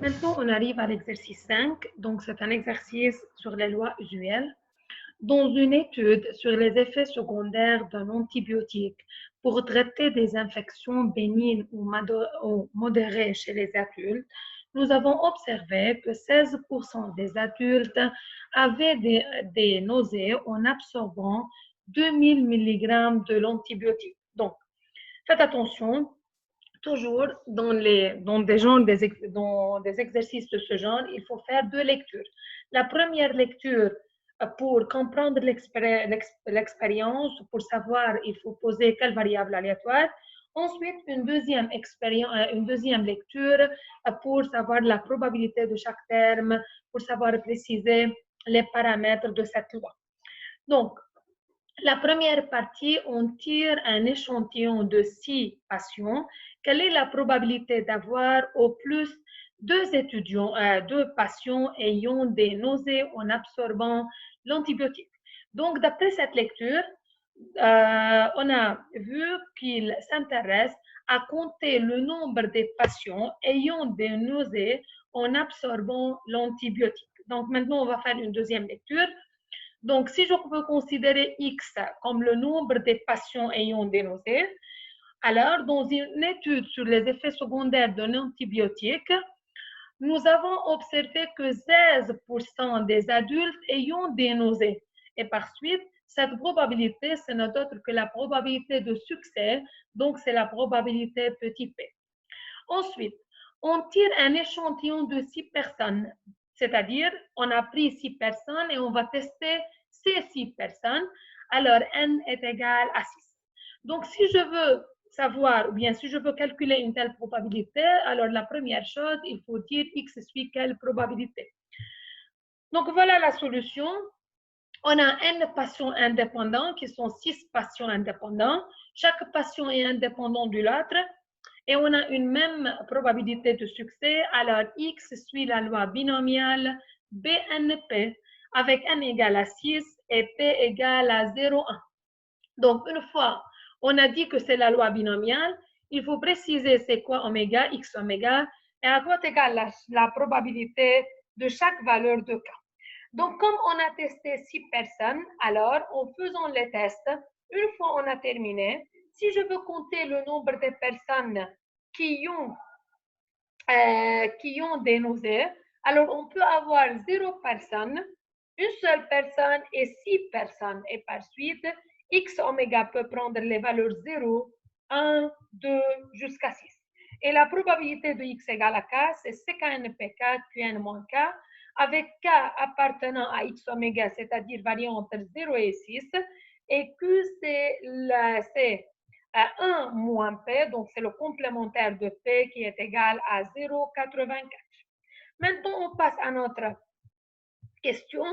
Maintenant, on arrive à l'exercice 5. Donc, c'est un exercice sur les lois usuelles. Dans une étude sur les effets secondaires d'un antibiotique pour traiter des infections bénignes ou modérées chez les adultes, nous avons observé que 16% des adultes avaient des nausées en absorbant 2000 mg de l'antibiotique. Donc, faites attention, toujours dans des exercices de ce genre, il faut faire deux lectures. La première lecture pour comprendre l'expérience, pour savoir il faut poser quelle variable aléatoire. Ensuite, une deuxième lecture pour savoir la probabilité de chaque terme, pour savoir préciser les paramètres de cette loi. Donc, la première partie, on tire un échantillon de 6 patients. Quelle est la probabilité d'avoir au plus deux patients ayant des nausées en absorbant l'antibiotique? Donc, d'après cette lecture, on a vu qu'il s'intéresse à compter le nombre de patients ayant des nausées en absorbant l'antibiotique. Donc, maintenant, on va faire une deuxième lecture. Donc, si je peux considérer X comme le nombre de patients ayant des nausées, alors dans une étude sur les effets secondaires d'un antibiotique, nous avons observé que 16% des adultes ayant des nausées. Et par suite, cette probabilité, ce n'est autre que la probabilité de succès, donc c'est la probabilité petit p. Ensuite, on tire un échantillon de 6 personnes, c'est-à-dire on a pris 6 personnes et on va tester ces 6 personnes, alors n est égal à 6. Donc, si je veux savoir, ou bien si je veux calculer une telle probabilité, alors la première chose, il faut dire x suit quelle probabilité. Donc, voilà la solution. On a n patients indépendants qui sont 6 patients indépendants. Chaque patient est indépendant de l'autre. Et on a une même probabilité de succès. Alors, X suit la loi binomiale BNP avec n égale à 6 et P égale à 0,1. Donc, une fois on a dit que c'est la loi binomiale, il faut préciser c'est quoi oméga, X oméga, et à quoi égale la probabilité de chaque valeur de K. Donc, comme on a testé 6 personnes, alors en faisant les tests, une fois on a terminé, si je veux compter le nombre de personnes qui ont des nausées, alors on peut avoir 0 personne, une seule personne et 6 personnes. Et par suite, x oméga peut prendre les valeurs 0, 1, 2 jusqu'à 6. Et la probabilité de x égale à k, c'est CKNPK QN moins k, avec k appartenant à x oméga, c'est-à-dire variant entre 0 et 6, et q, c'est 1 moins P, donc c'est le complémentaire de P qui est égal à 0,84. Maintenant, on passe à notre question.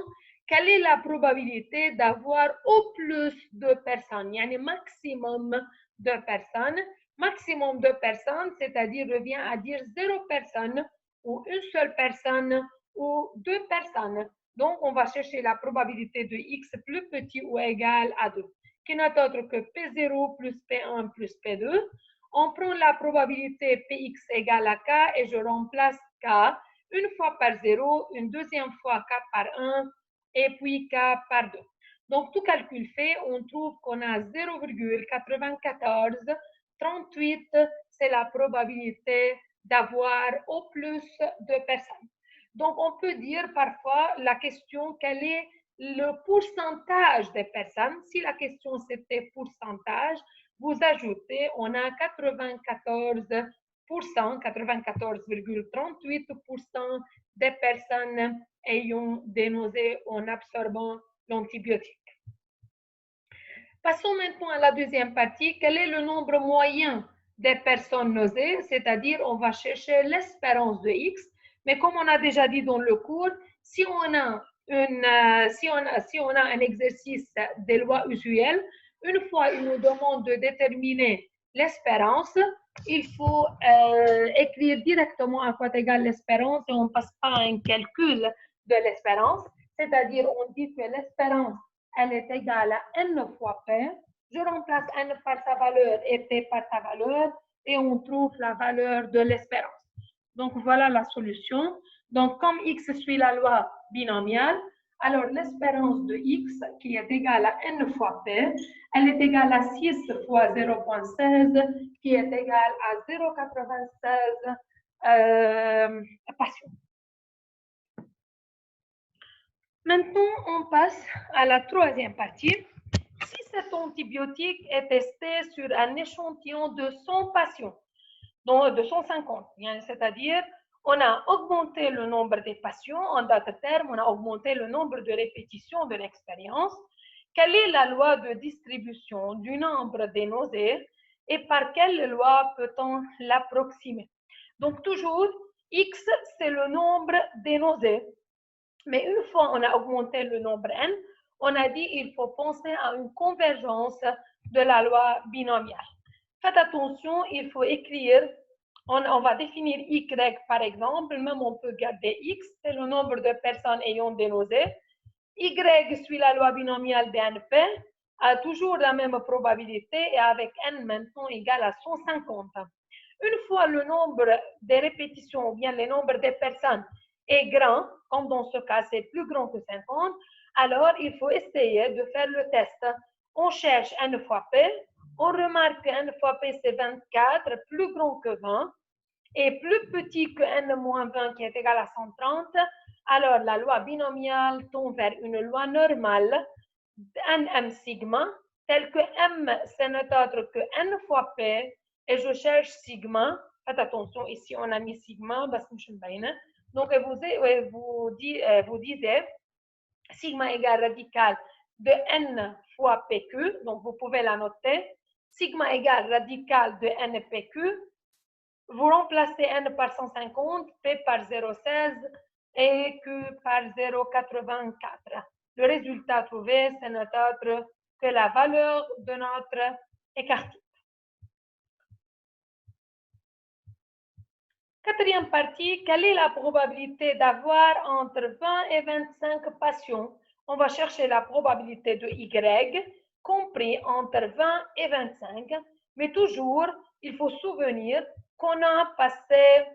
Quelle est la probabilité d'avoir au plus de personnes? Il y a un maximum de personnes. Maximum de personnes, c'est-à-dire revient à dire 0 personne ou une seule personne ou 2 personnes. Donc, on va chercher la probabilité de x plus petit ou égal à 2, qui n'est autre que P0 plus P1 plus P2. On prend la probabilité Px égale à K et je remplace K une fois par 0, une deuxième fois K par 1 et puis K par 2. Donc, tout calcul fait, on trouve qu'on a 0,9438, c'est la probabilité d'avoir au plus de personnes. Donc, on peut dire parfois la question, quel est le pourcentage des personnes? Si la question c'était pourcentage, vous ajoutez, on a 94,38% des personnes ayant des nausées en absorbant l'antibiotique. Passons maintenant à la deuxième partie. Quel est le nombre moyen des personnes nausées? C'est-à-dire, on va chercher l'espérance de X. Mais comme on a déjà dit dans le cours, si on a un exercice des lois usuelles, une fois il nous demande de déterminer l'espérance, il faut écrire directement à quoi égale l'espérance et on ne passe pas à un calcul de l'espérance. C'est-à-dire, on dit que l'espérance elle est égale à n fois P. Je remplace n par sa valeur et P par sa valeur et on trouve la valeur de l'espérance. Donc, voilà la solution. Donc, comme x suit la loi binomiale, alors l'espérance de x, qui est égale à n fois p, elle est égale à 6 fois 0,16, qui est égale à 0,96 patients. Maintenant, on passe à la troisième partie. Si cet antibiotique est testé sur un échantillon de 100 patients, donc de 150, c'est-à-dire on a augmenté le nombre des patients, en d'autres termes, on a augmenté le nombre de répétitions de l'expérience. Quelle est la loi de distribution du nombre des nausées et par quelle loi peut-on l'approximer? Donc toujours, x, c'est le nombre des nausées. Mais une fois on a augmenté le nombre n, on a dit qu'il faut penser à une convergence de la loi binomiale. Faites attention, il faut écrire, on va définir y par exemple, même on peut garder x, c'est le nombre de personnes ayant des nausées. Y suit la loi binomiale d'NP, a toujours la même probabilité et avec n maintenant égal à 150. Une fois le nombre de répétitions ou bien le nombre de personnes est grand, comme dans ce cas c'est plus grand que 50, alors il faut essayer de faire le test. On cherche n fois p, on remarque que n fois p c'est 24, plus grand que 20, et plus petit que n moins 20 qui est égal à 130, alors la loi binomiale tend vers une loi normale nm sigma, telle que m c'est notre autre que n fois p, et je cherche sigma. Faites attention, ici on a mis sigma, donc vous disiez sigma égale radical de n fois pq, donc vous pouvez la noter, sigma égale radical de npq, vous remplacez n par 150, p par 0,16 et q par 0,84. Le résultat trouvé, c'est notre autre que la valeur de notre écart type. Quatrième partie, quelle est la probabilité d'avoir entre 20 et 25 patients? On va chercher la probabilité de Y, compris entre 20 et 25, mais toujours, il faut se souvenir qu'on a passé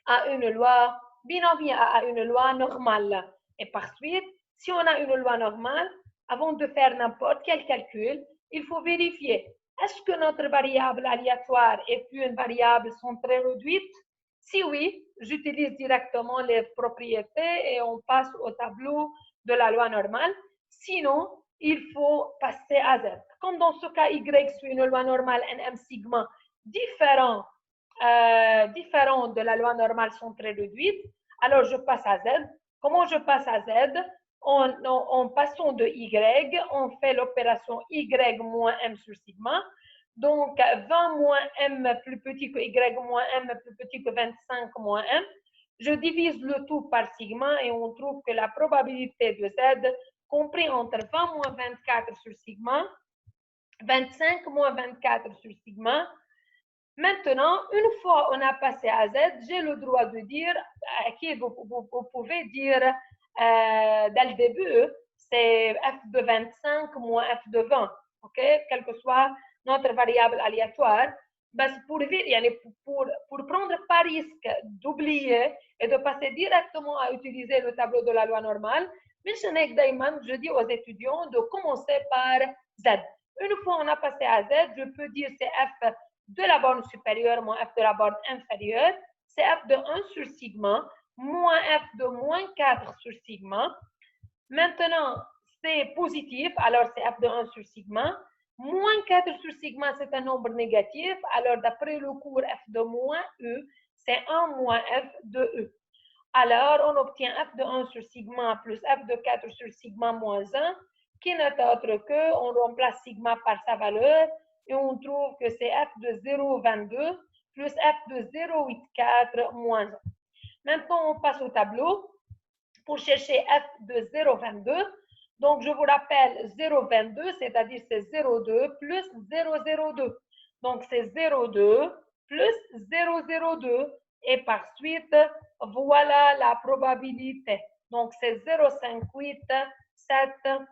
à une loi binomiale, à une loi normale. Et par suite, si on a une loi normale, avant de faire n'importe quel calcul, il faut vérifier est-ce que notre variable aléatoire et puis une variable sont très réduites? Si oui, j'utilise directement les propriétés et on passe au tableau de la loi normale. Sinon, il faut passer à Z. Comme dans ce cas, Y suit une loi normale NM sigma différent de la loi normale sont très réduites, alors je passe à Z. Comment je passe à Z? En passant de Y, on fait l'opération Y moins M sur sigma. Donc, 20 moins M plus petit que Y moins M plus petit que 25 moins M. Je divise le tout par sigma et on trouve que la probabilité de Z, compris entre 20 moins 24 sur sigma, 25 moins 24 sur sigma. Maintenant, une fois on a passé à Z, j'ai le droit de dire, qui vous pouvez dire dès le début, c'est f de 25 moins f de 20, ok? Quelle que soit notre variable aléatoire. Pour prendre pas risque d'oublier et de passer directement à utiliser le tableau de la loi normale, je dis aux étudiants de commencer par Z. Une fois on a passé à Z, je peux dire c'est f de la borne supérieure moins f de la borne inférieure, c'est f de 1 sur sigma moins f de moins 4 sur sigma. Maintenant, c'est positif, alors c'est f de 1 sur sigma. Moins 4 sur sigma, c'est un nombre négatif, alors d'après le cours f de moins e, c'est 1 moins f de e. Alors, on obtient f de 1 sur sigma plus f de 4 sur sigma moins 1, qui n'est autre que, on remplace sigma par sa valeur, et on trouve que c'est f de 0,22 plus f de 0,84 moins 1. Maintenant, on passe au tableau pour chercher f de 0,22. Donc, je vous rappelle 0,22, c'est-à-dire c'est 0,2 plus 0,02. Donc, c'est 0,2 plus 0,02. Et par suite, voilà la probabilité. Donc, c'est 0,5871.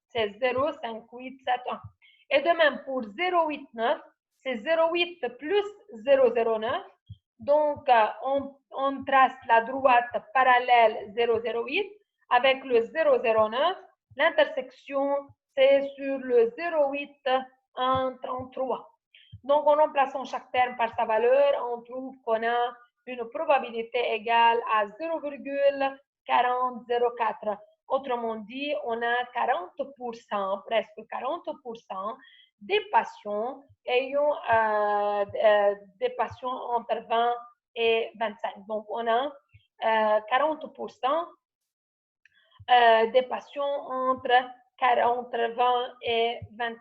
C'est 0,5871. Et de même, pour 0,89, c'est 0,8 plus 0,09. Donc, on trace la droite parallèle 0,08 avec le 0,09. L'intersection, c'est sur le 0,833. Donc, en remplaçant chaque terme par sa valeur, on trouve qu'on a une probabilité égale à 0,4004. Autrement dit, on a 40%, presque 40% des patients ayant des patients entre 20 et 25. Donc, on a 40% des patients entre 20 et 25.